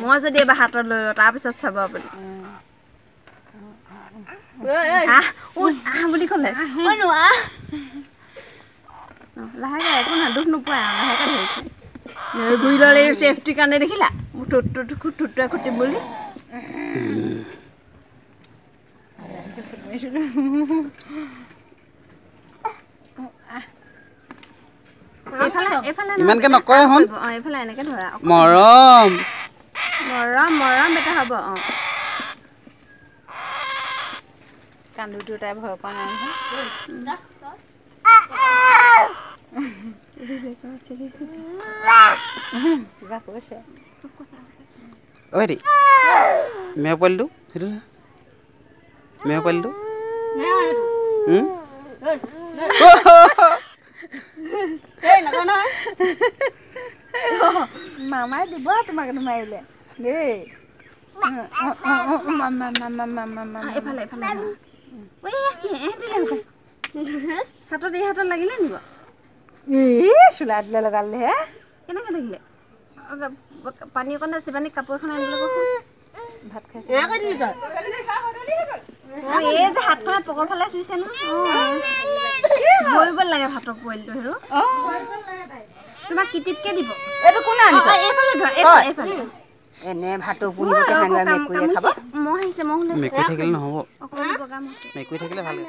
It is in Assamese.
মই যদি এবাৰ হাতত লৈ লওঁ তাৰপিছত চাব আপুনি বুলি ক'লে লাহেকে একো নহয় দুখ নোপোৱাই আৰু লাহেকে ধৰিছে গুৰি ল'লে চেফটিৰ কাৰণে দেখিলা ঠুটুৱে খুটিম বুলি ইমানকে নকৰে হন এইফালে এনেকে ধৰা মৰম বেটা হ'ব কান্দুটো তাই ভয় পোৱা নাই কিবা কৈছে ঐ দেই মেও পোৱালিটো সেইটো মেও পোৱালিটো মামাই দিব তোমাক মাৰিলে দেই এইফালে হাতত এই হাতত লাগিলে নিব চোলা দিলে লগালে হে কেনেকে দেখিলে পানী অকণ চিবানী কাপোৰ এখন আনিবলৈ কৈছোঁ ভাত খাইছে এই যে হাতখনে পকৰ ফালে চুইছে ন ধৰিব লাগে ভাতৰ পোৱালিটো হেৰো তোমাক কিটিপকে দিব এইটো কোনে আনিছে এইফালে ধৰা এইফালে এনে ভাতৰ পুহিবকে হাঙা মেকুৰীয়ে খাব মহ আহিছে মহ মেকুৰী থাকিলে নহ'ব অকণমান বগা মহ মেকুৰী থাকিলে ভালে